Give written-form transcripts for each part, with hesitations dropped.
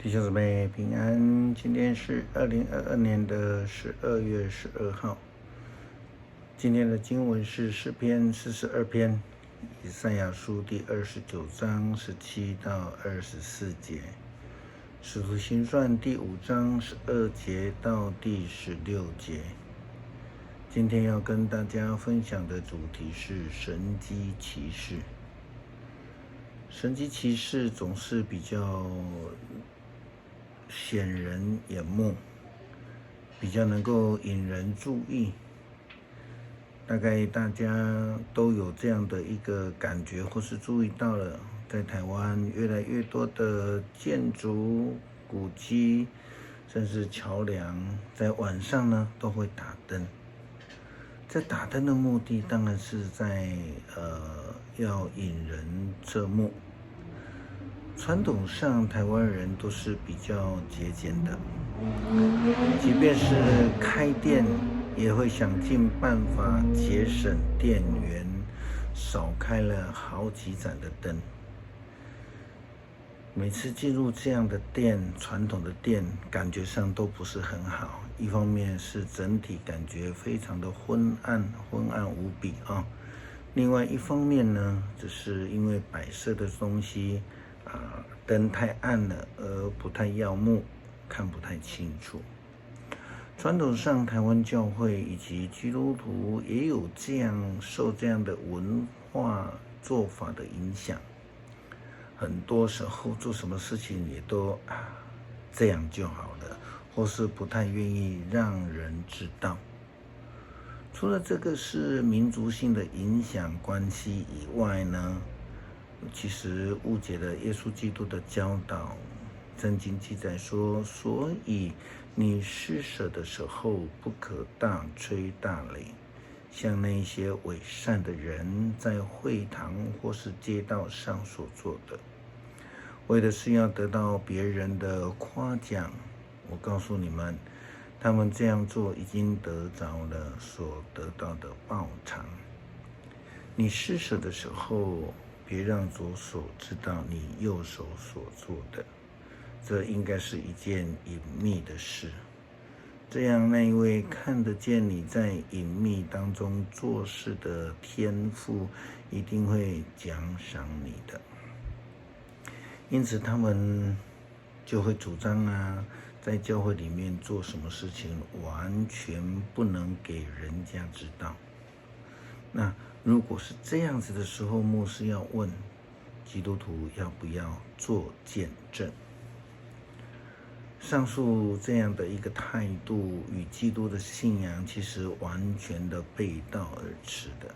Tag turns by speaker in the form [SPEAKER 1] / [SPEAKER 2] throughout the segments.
[SPEAKER 1] 弟兄姊妹平安，今天是2022年的12月12号。今天的经文是诗篇42篇，以赛亚书第29章17到24节，使徒行传第5章12节到第16节。今天要跟大家分享的主题是神迹奇事。神迹奇事总是比较显人眼目，比较能够引人注意。大概大家都有这样的一个感觉，或是注意到了，在台湾越来越多的建筑、古迹，甚至桥梁，在晚上呢都会打灯。这打灯的目的当然是在要引人侧目。传统上，台湾人都是比较节俭的，即便是开店，也会想尽办法节省电源，少开了好几盏的灯。每次进入这样的店，传统的店，感觉上都不是很好。一方面是整体感觉非常的昏暗无比啊。另外一方面呢，只是因为摆设的东西灯太暗了，而不太耀目，看不太清楚。传统上，台湾教会以及基督徒也有受这样的文化做法的影响。很多时候做什么事情也都这样就好了，或是不太愿意让人知道。除了这个是民族性的影响关系以外呢，其实误解了耶稣基督的教导。圣经记载说，所以你施舍的时候，不可大吹大擂，像那些伪善的人在会堂或是街道上所做的，为的是要得到别人的夸奖。我告诉你们，他们这样做已经得着了所得到的报偿。你施舍的时候，别让左手知道你右手所做的，这应该是一件隐秘的事。这样那一位看得见你在隐秘当中做事的天父，一定会奖赏你的。因此他们就会主张在教会里面做什么事情完全不能给人家知道。那如果是这样子的时候，牧师要问基督徒要不要做见证。上述这样的一个态度与基督的信仰其实完全的背道而驰的。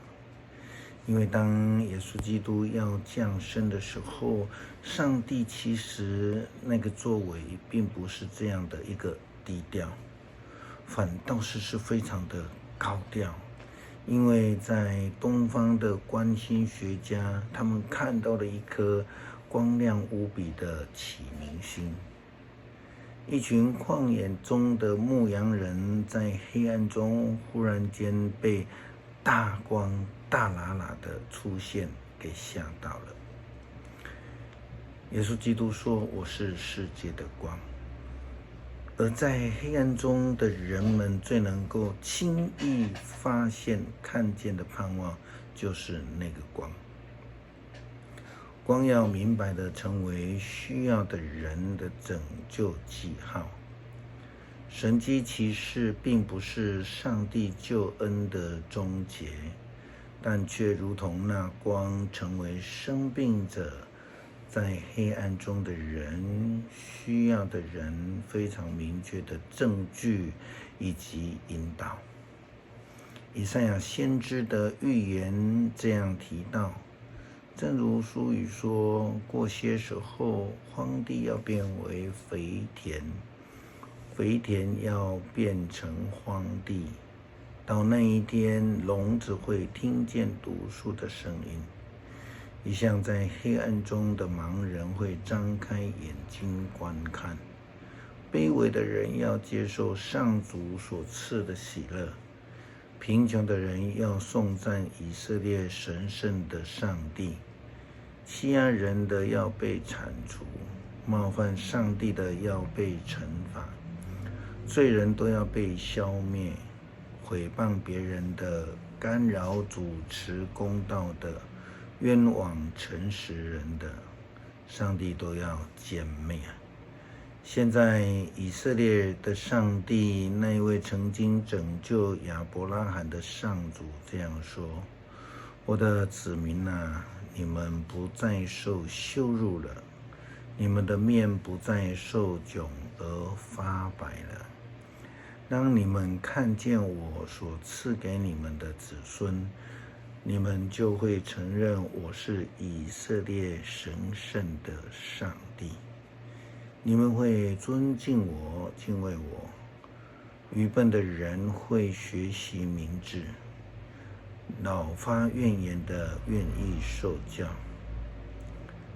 [SPEAKER 1] 因为当耶稣基督要降生的时候，上帝其实那个作为并不是这样的一个低调，反倒是非常的高调。因为在东方的观星学家，他们看到了一颗光亮无比的启明星。一群旷野中的牧羊人在黑暗中忽然间被大光大喇喇的出现给吓到了。耶稣基督说，我是世界的光。而在黑暗中的人们最能够轻易发现看见的盼望，就是那个光。光要明白的成为需要的人的拯救记号。神迹奇事并不是上帝救恩的终结，但却如同那光成为生病者，在黑暗中的人需要的人非常明确的证据以及引导。以赛亚先知的预言这样提到，正如书语说，过些时候，荒地要变为肥田，肥田要变成荒地。到那一天，聋子会听见读书的声音，一向在黑暗中的盲人会张开眼睛观看。卑微的人要接受上主所赐的喜乐，贫穷的人要颂赞以色列神圣的上帝。欺压人的要被铲除，冒犯上帝的要被惩罚，罪人都要被消灭，毁谤别人的、干扰主持公道的、冤枉诚实人的，上帝都要歼灭。现在以色列的上帝，那一位曾经拯救亚伯拉罕的上主这样说：我的子民啊，你们不再受羞辱了，你们的面不再受窘而发白了。当你们看见我所赐给你们的子孙，你们就会承认我是以色列神圣的上帝。你们会尊敬我，敬畏我。愚笨的人会学习明智，老发怨言的愿意受教。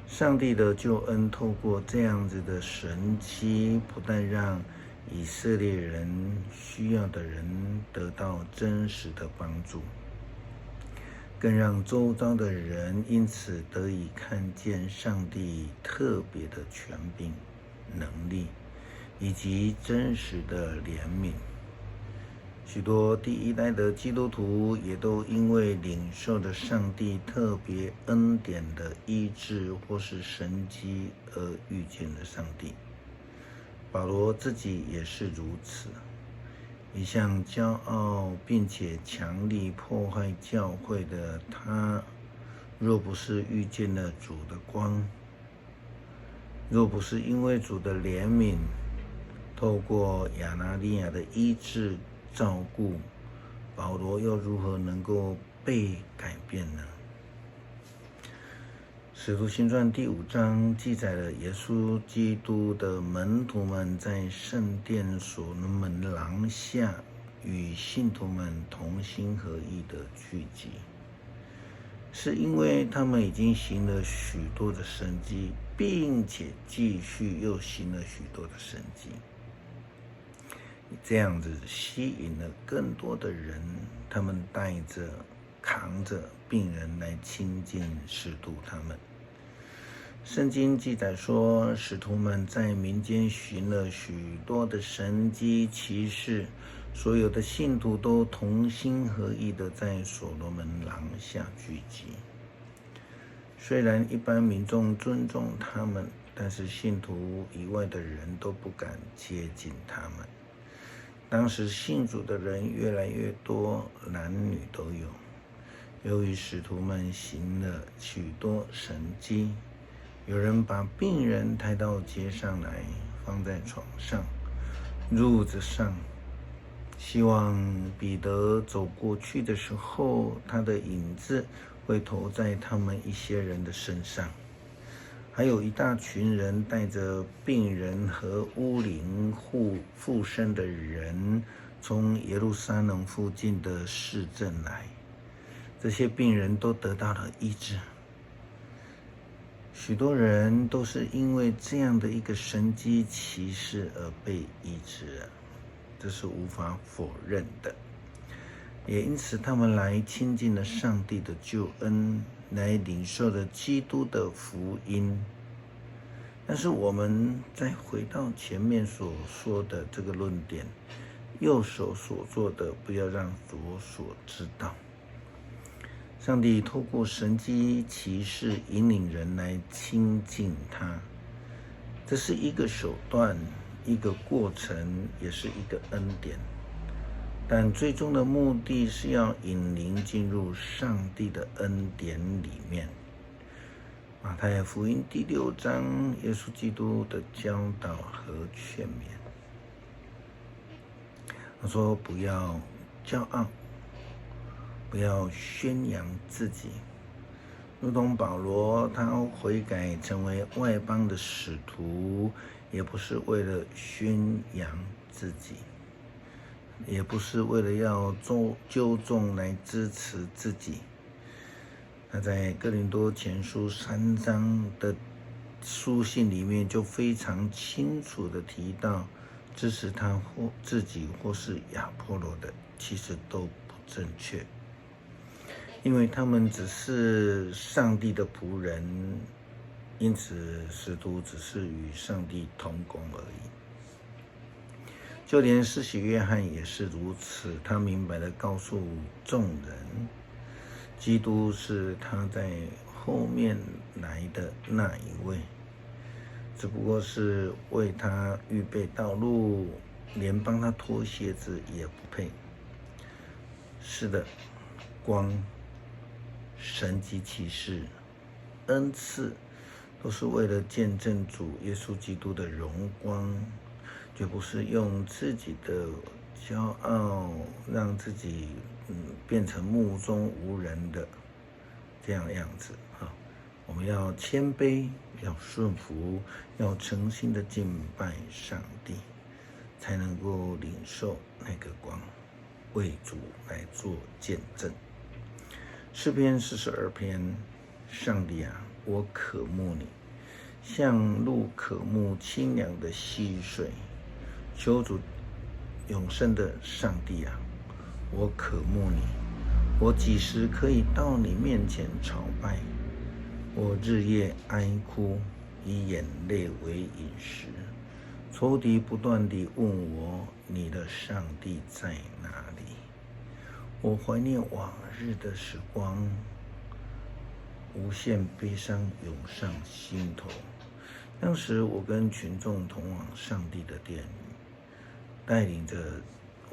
[SPEAKER 1] 上帝的救恩透过这样子的神迹，不但让以色列人需要的人得到真实的帮助，更让周遭的人因此得以看见上帝特别的权柄、能力以及真实的怜悯。许多第一代的基督徒也都因为领受了上帝特别恩典的医治或是神迹而遇见了上帝。保罗自己也是如此，一向骄傲并且强力破坏教会的他，若不是遇见了主的光，若不是因为主的怜悯，透过亚拿尼亚的医治照顾，保罗又如何能够被改变呢？使徒行传第5章记载了耶稣基督的门徒们在圣殿所罗门廊下与信徒们同心合意的聚集，是因为他们已经行了许多的神迹，并且继续又行了许多的神迹，这样子吸引了更多的人，他们带着扛着病人来亲近使徒他们。圣经记载说，使徒们在民间行了许多的神迹奇事，所有的信徒都同心合意的在所罗门廊下聚集。虽然一般民众尊重他们，但是信徒以外的人都不敢接近他们。当时信主的人越来越多，男女都有。由于使徒们行了许多神迹，有人把病人抬到街上来，放在床上、褥子上，希望彼得走过去的时候，他的影子会投在他们一些人的身上。还有一大群人带着病人和乌灵附身的人，从耶路撒冷附近的市镇来，这些病人都得到了医治。许多人都是因为这样的一个神迹奇事而被医治了，这是无法否认的。也因此他们来亲近了上帝的救恩，来领受了基督的福音。但是我们再回到前面所说的这个论点，右手所做的不要让左手知道。上帝透过神迹奇事引领人来亲近他，这是一个手段，一个过程，也是一个恩典。但最终的目的是要引领进入上帝的恩典里面。马太福音第6章，耶稣基督的教导和劝勉，他说：不要骄傲，不要宣扬自己，如同保罗他悔改成为外邦的使徒，也不是为了宣扬自己，也不是为了要纠众来支持自己。他在哥林多前书3章的书信里面就非常清楚的提到，支持他或自己或是亚波罗的，其实都不正确，因为他们只是上帝的仆人，因此使徒只是与上帝同工而已。就连施洗约翰也是如此，他明白地告诉众人，基督是他在后面来的那一位，只不过是为他预备道路，连帮他脱鞋子也不配。是的，光、神迹奇事、恩赐，都是为了见证主耶稣基督的荣光，绝不是用自己的骄傲让自己变成目中无人的这样子啊。我们要谦卑，要顺服，要诚心的敬拜上帝，才能够领受那个光，为主来做见证。诗篇42篇，上帝啊，我渴慕你，像鹿渴慕清凉的溪水。求主永生的上帝啊，我渴慕你，我几时可以到你面前朝拜？我日夜哀哭，以眼泪为饮食。仇敌不断地问我，你的上帝在哪里？我怀念往日的时光，无限悲伤涌上心头。当时我跟群众同往上帝的殿宇，带领着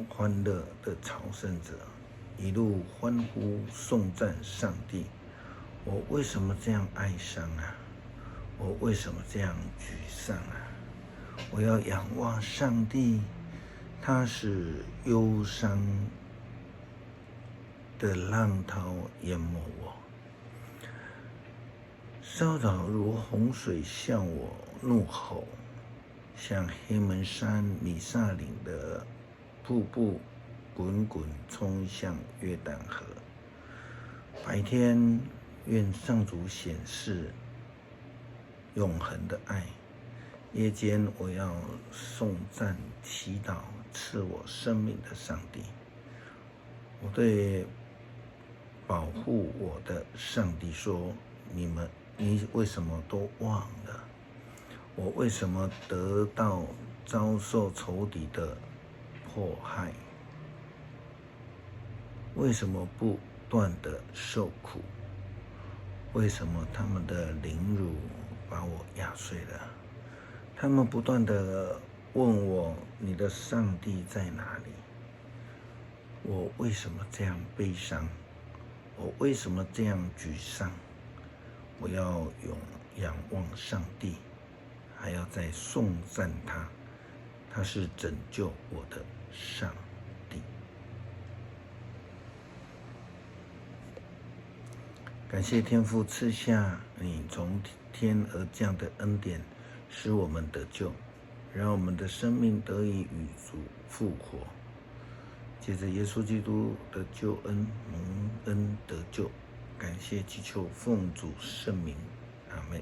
[SPEAKER 1] 欢乐的朝圣者，一路欢呼颂赞上帝。我为什么这样哀伤啊？我为什么这样沮丧啊？我要仰望上帝，他使忧伤的浪涛淹没我，骚扰如洪水向我怒吼，像黑门山米萨岭的瀑布滚滚冲向约旦河。白天愿上主显示永恒的爱，夜间我要颂赞祈祷赐我生命的上帝。我对保护我的上帝说，你为什么都忘了？我为什么遭受仇敌的迫害？为什么不断的受苦？为什么他们的凌辱把我压碎了？他们不断的问我，你的上帝在哪里？我为什么这样悲伤？我为什么这样沮丧？我要仰望上帝，还要再颂赞他，他是拯救我的上帝。感谢天父赐下你从天而降的恩典，使我们得救，让我们的生命得以与主复活。借着耶稣基督的救恩蒙恩得救，感谢祈求奉主圣名，阿们。